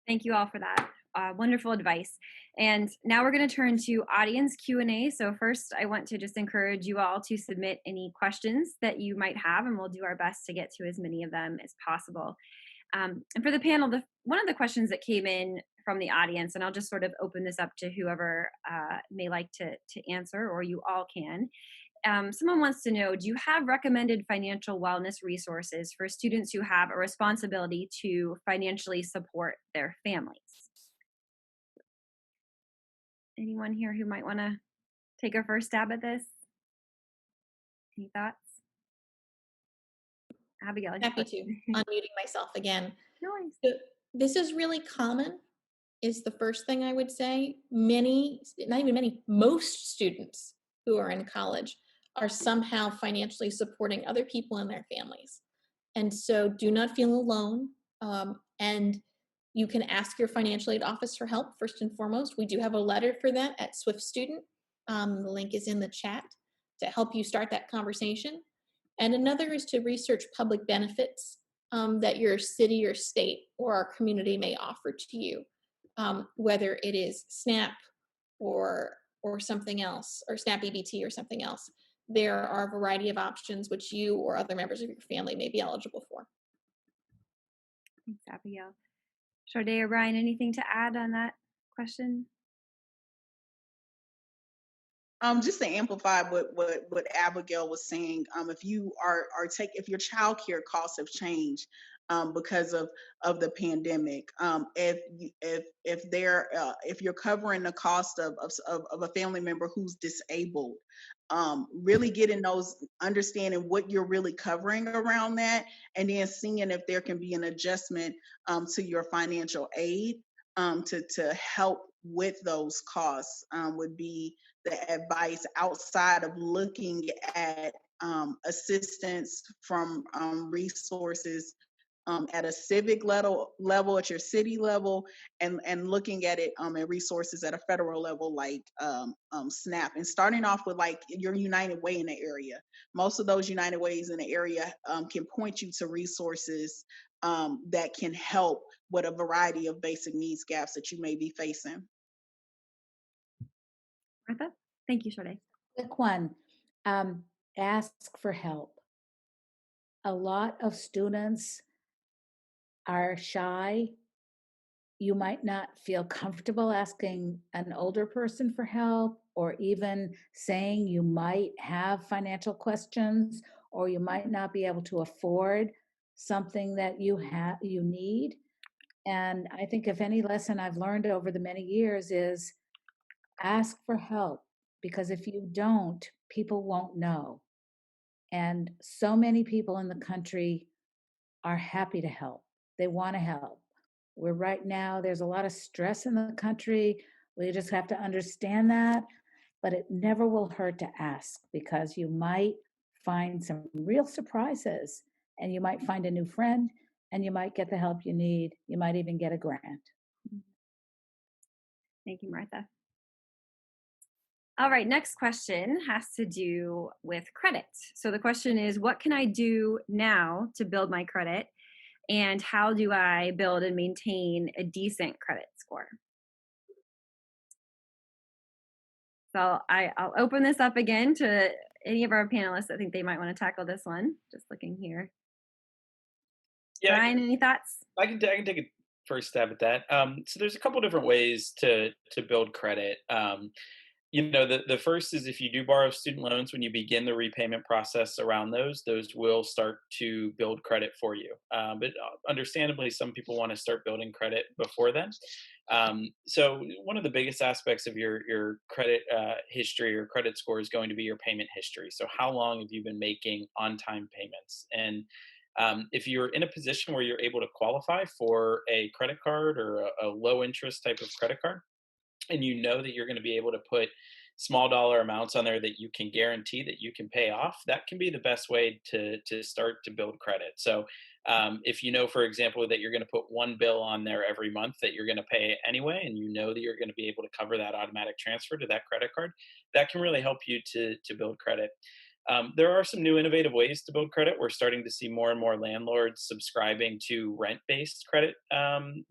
Thank you all for that. Wonderful advice. And now we're going to turn to audience Q&A. So first, I want to just encourage you all to submit any questions that you might have, and we'll do our best to get to as many of them as possible. And for the panel, one of the questions that came in from the audience, and I'll just sort of open this up to whoever may like to answer, or you all can, someone wants to know, do you have recommended financial wellness resources for students who have a responsibility to financially support their families? Anyone here who might want to take a first stab at this? Any thoughts? Abigail. Happy to. Unmuting myself again. No worries. So this is really common, is the first thing I would say. Many, not even many, most students who are in college are somehow financially supporting other people in their families. And so do not feel alone. And you can ask your financial aid office for help, first and foremost. We do have a letter for that at Swift Student. The link is in the chat to help you start that conversation. And another is to research public benefits that your city or state or our community may offer to you, whether it is SNAP or something else, or SNAP EBT or something else. There are a variety of options which you or other members of your family may be eligible for. Thanks, Abigail. Shar-day or Bryan, anything to add on that question? Just to amplify what Abigail was saying, if you if your childcare costs have changed because of the pandemic, if you're covering the cost of a family member who's disabled, really getting understanding what you're really covering around that, and then seeing if there can be an adjustment to your financial aid to help with those costs would be the advice, outside of looking at assistance from resources at a civic level at your city level, and looking at it at resources at a federal level like SNAP, and starting off with like your United Way in the area. Most of those United Ways in the area can point you to resources that can help with a variety of basic needs gaps that you may be facing. Martha? Thank you, Shar-day. Quick one, ask for help. A lot of students are shy. You might not feel comfortable asking an older person for help, or even saying you might have financial questions, or you might not be able to afford something that you need. And I think if any lesson I've learned over the many years is ask for help, because if you don't, people won't know. And so many people in the country are happy to help. They want to help. We're right now, there's a lot of stress in the country. We just have to understand that, but it never will hurt to ask, because you might find some real surprises, and you might find a new friend, and you might get the help you need. You might even get a grant. Thank you, Martha. All right, next question has to do with credit. So the question is, what can I do now to build my credit? And how do I build and maintain a decent credit score? So I'll open this up again to any of our panelists. I think they might want to tackle this one. Just looking here. Yeah, Bryan, any thoughts? I can take a first stab at that. So there's a couple different ways to build credit. The first is, if you do borrow student loans, when you begin the repayment process around those will start to build credit for you. But understandably, some people want to start building credit before then. So one of the biggest aspects of your credit history or credit score is going to be your payment history. So how long have you been making on-time payments? And if you're in a position where you're able to qualify for a credit card or a low interest type of credit card, and you know that you're going to be able to put small dollar amounts on there that you can guarantee that you can pay off, that can be the best way to start to build credit. So if you know, for example, that you're going to put one bill on there every month that you're going to pay anyway, and you know that you're going to be able to cover that automatic transfer to that credit card, that can really help you to build credit. There are some new innovative ways to build credit. We're starting to see more and more landlords subscribing to rent-based credit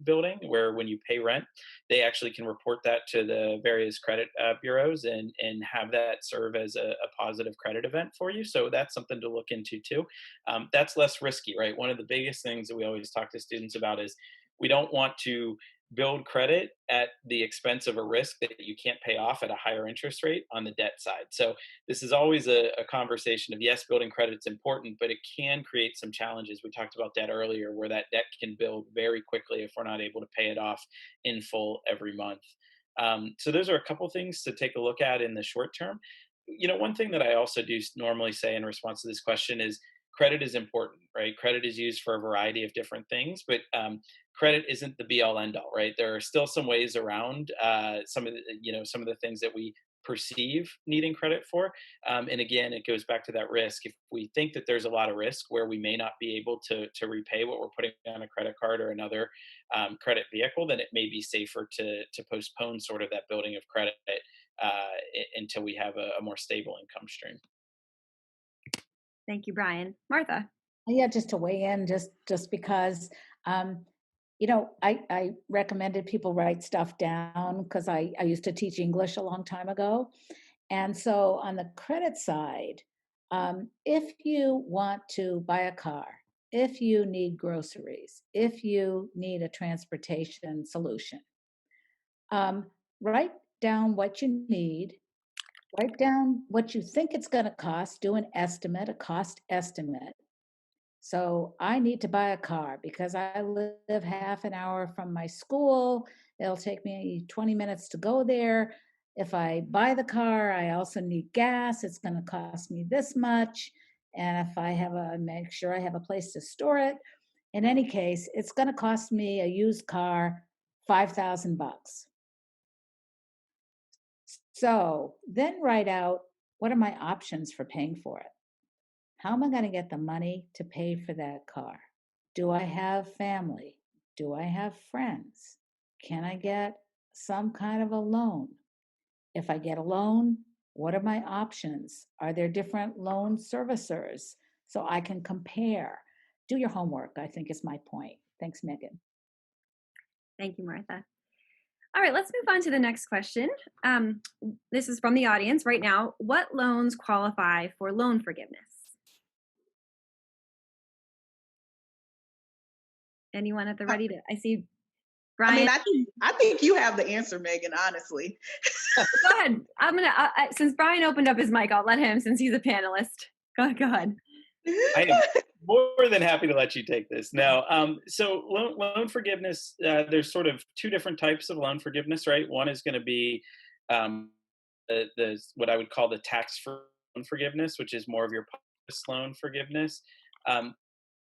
building, where when you pay rent, they actually can report that to the various credit bureaus and have that serve as a positive credit event for you. So that's something to look into too. That's less risky, right? One of the biggest things that we always talk to students about is we don't want to build credit at the expense of a risk that you can't pay off at a higher interest rate on the debt side. So this is always a conversation of, yes, building credit's important, but it can create some challenges. We talked about debt earlier, where that debt can build very quickly if we're not able to pay it off in full every month. So those are a couple things to take a look at in the short term. One thing that I also do normally say in response to this question is credit is important, right? Credit is used for a variety of different things, but credit isn't the be all end all, right? There are still some ways around some of the things that we perceive needing credit for. And again, it goes back to that risk. If we think that there's a lot of risk where we may not be able to repay what we're putting on a credit card or another credit vehicle, then it may be safer to postpone sort of that building of credit until we have a more stable income stream. Thank you, Bryan. Martha. Yeah, just to weigh in, just because, I recommended people write stuff down because I used to teach English a long time ago. And so on the credit side, if you want to buy a car, if you need groceries, if you need a transportation solution, write down what you need, write down what you think it's going to cost, do an estimate, a cost estimate. So I need to buy a car because I live half an hour from my school. It'll take me 20 minutes to go there. If I buy the car, I also need gas. It's going to cost me this much. And if make sure I have a place to store it. In any case, it's going to cost me a used car $5,000. So then write out, what are my options for paying for it? How am I going to get the money to pay for that car? Do I have family? Do I have friends? Can I get some kind of a loan? If I get a loan, what are my options? Are there different loan servicers so I can compare? Do your homework, I think is my point. Thanks, Megan. Thank you, Martha. All right, let's move on to the next question. This is from the audience right now. What loans qualify for loan forgiveness? Anyone at the ready to? I see Bryan. I think you have the answer, Megan, honestly. Go ahead. I'm going to, since Bryan opened up his mic, I'll let him, since he's a panelist. Go ahead. I am more than happy to let you take this. Now, so loan forgiveness, there's sort of two different types of loan forgiveness, right? One is going to be the what I would call the tax-free loan forgiveness, which is more of your loan forgiveness.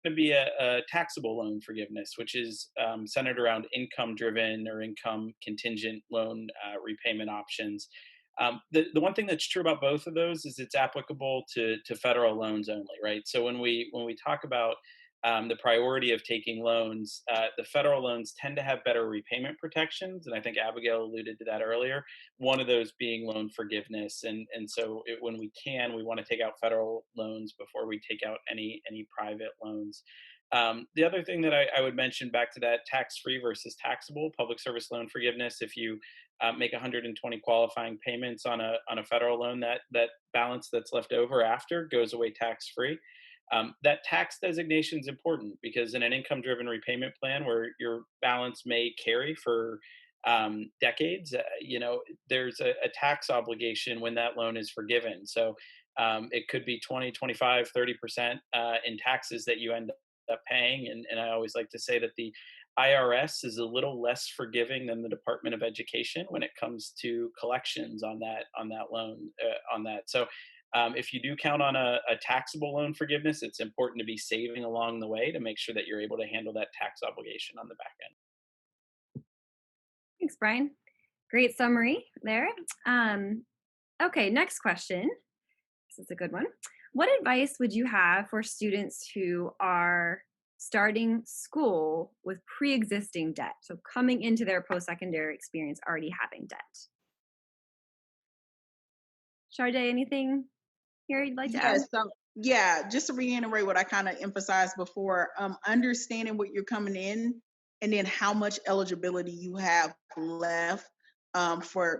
Going to be a taxable loan forgiveness, which is centered around income-driven or income contingent loan repayment options. The one thing that's true about both of those is it's applicable to federal loans only, right? So when we talk about the priority of taking loans, the federal loans tend to have better repayment protections, and I think Abigail alluded to that earlier. One of those being loan forgiveness, and so when we want to take out federal loans before we take out any private loans. The other thing that I would mention, back to that tax-free versus taxable public service loan forgiveness, if you make 120 qualifying payments on a federal loan, that balance that's left over after goes away tax-free. That tax designation is important because in an income-driven repayment plan where your balance may carry for decades, there's a tax obligation when that loan is forgiven. So it could be 20, 25, 30% in taxes that you end up paying. And I always like to say that the IRS is a little less forgiving than the Department of Education when it comes to collections on that loan on that. So if you do count on a taxable loan forgiveness, it's important to be saving along the way to make sure that you're able to handle that tax obligation on the back end. Thanks, Bryan. Great summary there. Okay, next question. This is a good one. What advice would you have for students who are starting school with pre-existing debt? So coming into their post-secondary experience already having debt. Shar-day, anything here you'd like to add? Just to reiterate what I kind of emphasized before, understanding what you're coming in and then how much eligibility you have left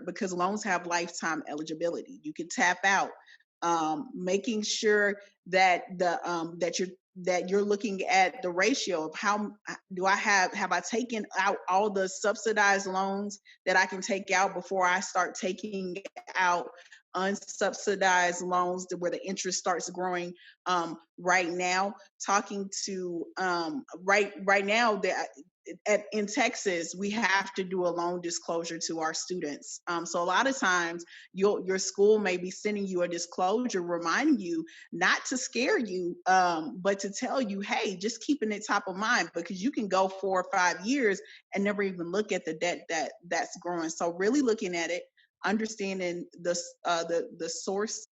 because loans have lifetime eligibility. You can tap out. Making sure that that you're that you're looking at the ratio of how do I have I taken out all the subsidized loans that I can take out before I start taking out unsubsidized loans where the interest starts growing. Right now, talking to right now that in Texas, we have to do a loan disclosure to our students. So a lot of times your school may be sending you a disclosure reminding you not to scare you, but to tell you, hey, just keeping it top of mind, because you can go 4 or 5 years and never even look at the debt that's growing. So really looking at it, understanding the source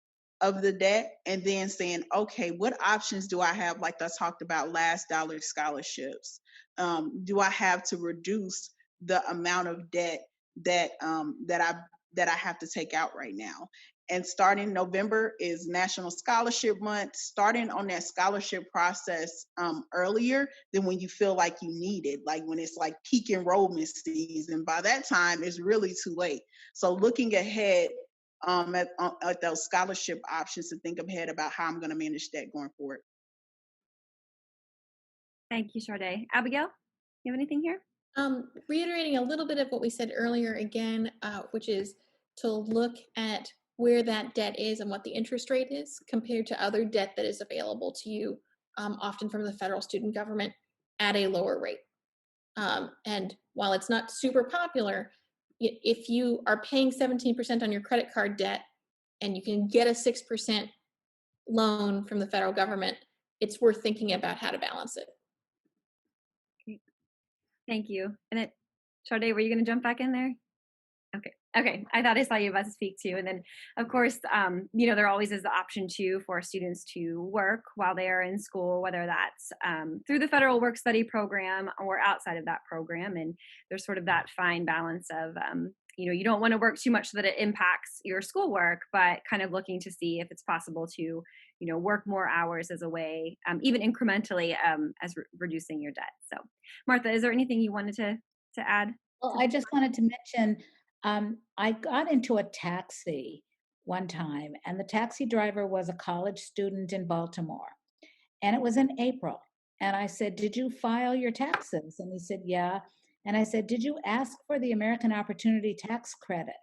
of the debt, and then saying, okay, what options do I have? Like I talked about, last dollar scholarships. Do I have to reduce the amount of debt that I have to take out right now? And starting November is National Scholarship Month. Starting on that scholarship process earlier than when you feel like you need it, like when it's like peak enrollment season. By that time, it's really too late. So looking ahead at those scholarship options to think ahead about how I'm going to manage that going forward. Thank you, Shar-day. Abigail, you have anything here? Reiterating a little bit of what we said earlier again, which is to look at where that debt is and what the interest rate is compared to other debt that is available to you, often from the federal student government at a lower rate. And while it's not super popular, if you are paying 17% on your credit card debt and you can get a 6% loan from the federal government, it's worth thinking about how to balance it. Thank you. And it, Shar-day, were you going to jump back in there? Okay. I thought I saw you about to speak too. And then, of course, there always is the option too for students to work while they are in school, whether that's through the federal work study program or outside of that program. And there's sort of that fine balance of, you don't want to work too much so that it impacts your schoolwork, but kind of looking to see if it's possible to, work more hours as a way, even incrementally, as reducing your debt. So, Martha, is there anything you wanted to add? Well, I just wanted to mention, I got into a taxi one time, and the taxi driver was a college student in Baltimore, and it was in April. And I said, "Did you file your taxes?" And he said, "Yeah." And I said, "Did you ask for the American Opportunity Tax Credit?"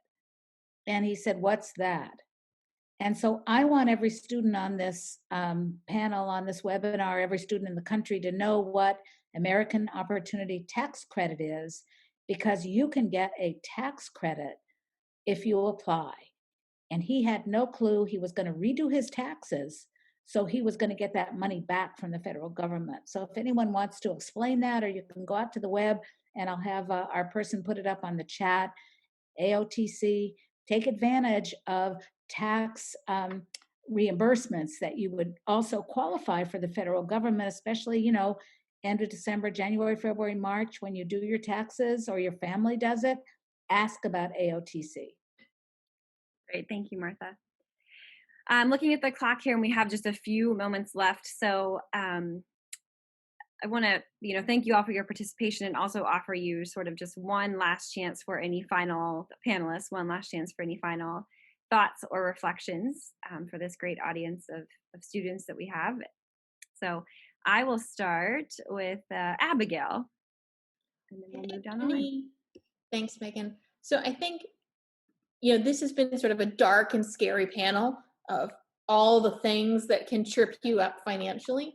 And he said, "What's that?" And so I want every student on this panel, on this webinar, every student in the country to know what American Opportunity Tax Credit is, because you can get a tax credit if you apply. And he had no clue. He was going to redo his taxes, so he was going to get that money back from the federal government. So if anyone wants to explain that, or you can go out to the web, and I'll have our person put it up on the chat. AOTC, take advantage of tax reimbursements that you would also qualify for the federal government, especially, end of December, January, February, March, when you do your taxes or your family does it. Ask about AOTC. Great. Thank you, Martha. I'm looking at the clock here, and we have just a few moments left. So I want to, thank you all for your participation, and also offer you sort of just one last chance for any final panelists, one last chance for any final thoughts or reflections for this great audience of students that we have. So I will start with Abigail, and then we'll move down the line. Thanks, Megan. So I think, this has been sort of a dark and scary panel of all the things that can trip you up financially.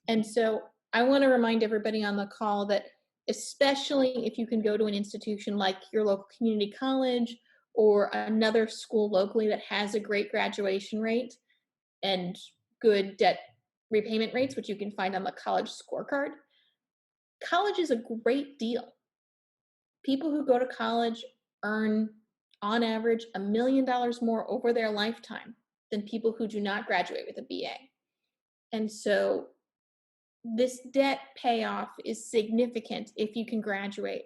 And so I want to remind everybody on the call that, especially if you can go to an institution like your local community college or another school locally that has a great graduation rate and good debt repayment rates, which you can find on the college scorecard, college is a great deal. People who go to college earn, on average, $1 million more over their lifetime than people who do not graduate with a BA. And so this debt payoff is significant if you can graduate.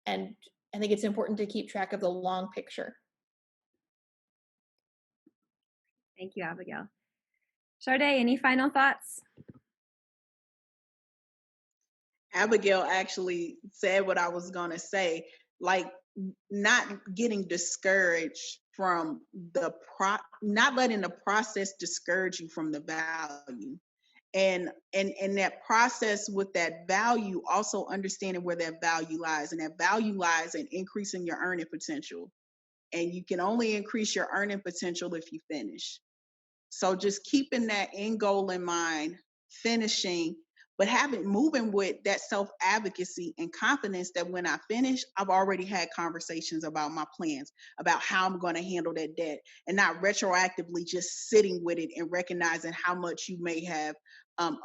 And I think it's important to keep track of the long picture. Thank you, Abigail. Shar-day, any final thoughts? Abigail actually said what I was going to say, like not getting discouraged from not letting the process discourage you from the value. And that process with that value, also understanding where that value lies, and that value lies in increasing your earning potential. And you can only increase your earning potential if you finish. So just keeping that end goal in mind, finishing, but moving with that self advocacy and confidence that when I finish, I've already had conversations about my plans, about how I'm going to handle that debt, and not retroactively just sitting with it and recognizing how much you may have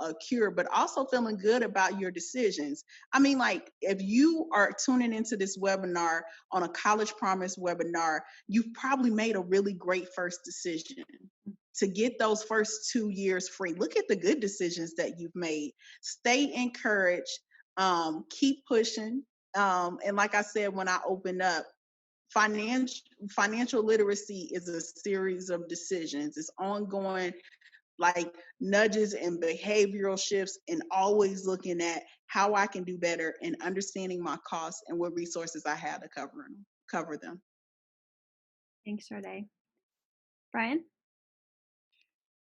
accrued, but also feeling good about your decisions. I mean, like, if you are tuning into this webinar on a College Promise webinar, you've probably made a really great first decision to get those first 2 years free. Look at the good decisions that you've made. Stay encouraged. Keep pushing. And like I said, when I opened up, financial literacy is a series of decisions. It's ongoing, like, nudges and behavioral shifts, and always looking at how I can do better and understanding my costs and what resources I have to cover them. Thanks, Shar-day. Bryan?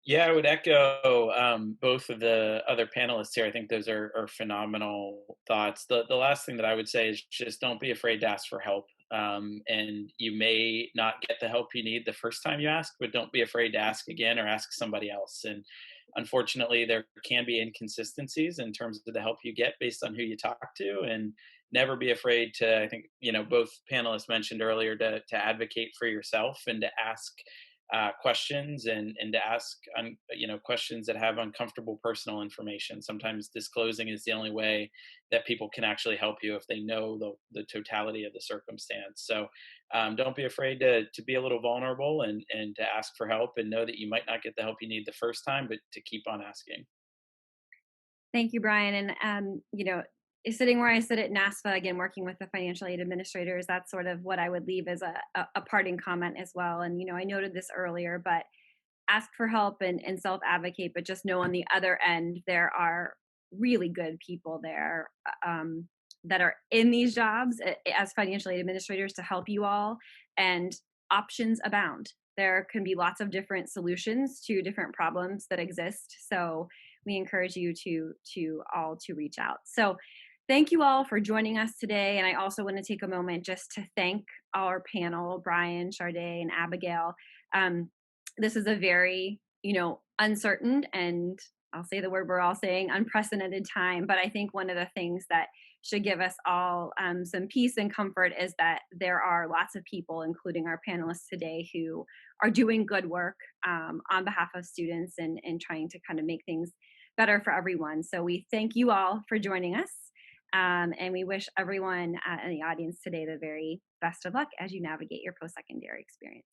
Yeah, I would echo both of the other panelists here. I think those are phenomenal thoughts. The last thing that I would say is just don't be afraid to ask for help. And you may not get the help you need the first time you ask, but don't be afraid to ask again or ask somebody else. And unfortunately, there can be inconsistencies in terms of the help you get based on who you talk to. And never be afraid to, I think, both panelists mentioned earlier, to advocate for yourself and to ask questions, and to ask questions that have uncomfortable personal information. Sometimes disclosing is the only way that people can actually help you if they know the totality of the circumstance. So don't be afraid to be a little vulnerable, and to ask for help, and know that you might not get the help you need the first time, but to keep on asking. Thank you, Bryan. And, sitting where I sit at NASFA, again, working with the financial aid administrators, that's sort of what I would leave as a parting comment as well. And, I noted this earlier, but ask for help and self-advocate, but just know on the other end, there are really good people there that are in these jobs as financial aid administrators to help you all, and options abound. There can be lots of different solutions to different problems that exist. So we encourage you to all to reach out. So thank you all for joining us today. And I also want to take a moment just to thank our panel, Bryan, Shar-day, and Abigail. This is a very, uncertain, and I'll say the word we're all saying, unprecedented time. But I think one of the things that should give us all some peace and comfort is that there are lots of people, including our panelists today, who are doing good work on behalf of students and trying to kind of make things better for everyone. So we thank you all for joining us. And we wish everyone in the audience today the very best of luck as you navigate your post-secondary experience.